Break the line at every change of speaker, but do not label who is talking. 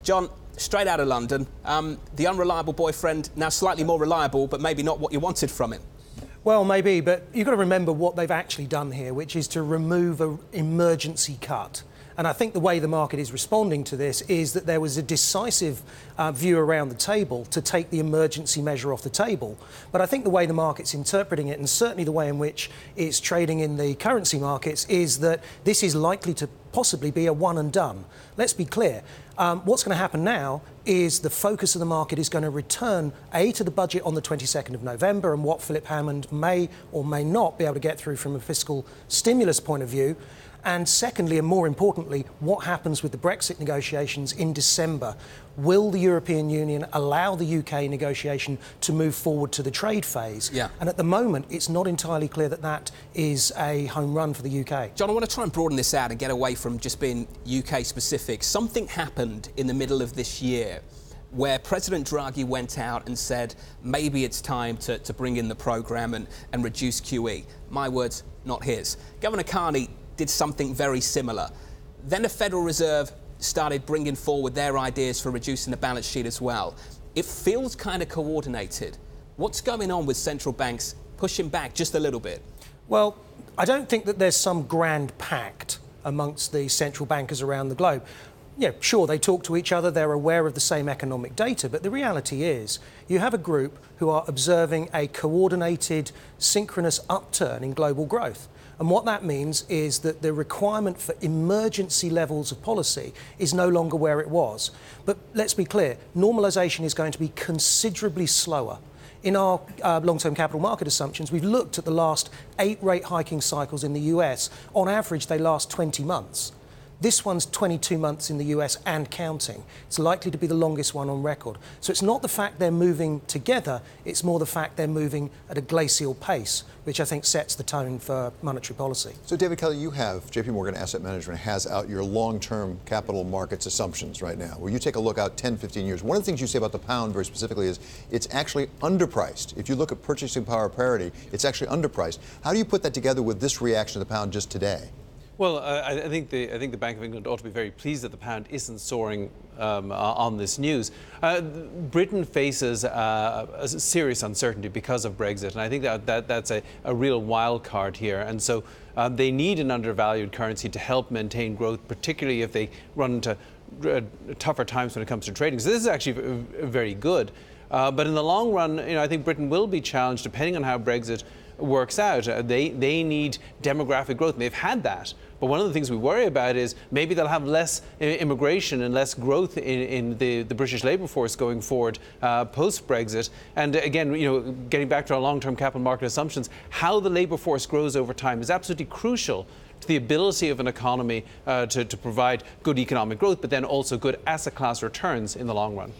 John, straight out of London, the unreliable boyfriend now slightly more reliable, but maybe not what you wanted from him.
Well, maybe, but you've got to remember what they've actually done here, which is to remove an emergency cut. And I think the way the market is responding to this is that there was a decisive view around the table to take the emergency measure off the table. But I think the way the market's interpreting it, and certainly the way in which it's trading in the currency markets, is that this is likely to possibly be a one and done. Let's be clear. What's going to happen now is the focus of the market is going to return, to the budget on the 22nd of November and what Philip Hammond may or may not be able to get through from a fiscal stimulus point of view. And secondly, and more importantly, what happens with the Brexit negotiations in December? Will the European Union allow the UK negotiation to move forward to the trade phase?
Yeah.
And at the moment, it's not entirely clear that that is a home run for the UK.
John, I want to try and broaden this out and get away from just being UK specific. Something happened in the middle of this year where President Draghi went out and said maybe it's time to bring in the programme and reduce QE. My words, not his. Governor Carney did something very similar. Then the Federal Reserve started bringing forward their ideas for reducing the balance sheet as well. It feels kind of coordinated. What's going on with central banks pushing back just a little bit?
Well, I don't think that there's some grand pact amongst the central bankers around the globe. Yeah, sure, they talk to each other, they're aware of the same economic data, but the reality is you have a group who are observing a coordinated, synchronous upturn in global growth. And what that means is that the requirement for emergency levels of policy is no longer where it was. But let's be clear, normalisation is going to be considerably slower. In our long-term capital market assumptions, we've looked at the last 8 rate hiking cycles in the US. On average, they last 20 months. This one's 22 months in the US and counting. It's likely to be the longest one on record. So it's not the fact they're moving together, it's more the fact they're moving at a glacial pace, which I think sets the tone for monetary policy.
So, David Kelly, you have, JPMorgan Asset Management has out your long-term capital markets assumptions right now, where you take a look out 10, 15 years. One of the things you say about the pound very specifically is it's actually underpriced. If you look at purchasing power parity, it's actually underpriced. How do you put that together with this reaction to the pound just today?
Well, I think the Bank of England ought to be very pleased that the pound isn't soaring on this news. Britain faces a serious uncertainty because of Brexit, and I think that's a real wild card here. And so they need an undervalued currency to help maintain growth, particularly if they run into tougher times when it comes to trading. So this is actually very good. But in the long run, I think Britain will be challenged depending on how Brexit works out. They need demographic growth, and they've had that. But one of the things we worry about is maybe they'll have less immigration and less growth in the British labour force going forward post-Brexit. And again, getting back to our long-term capital market assumptions, how the labour force grows over time is absolutely crucial to the ability of an economy to provide good economic growth, but then also good asset class returns in the long run.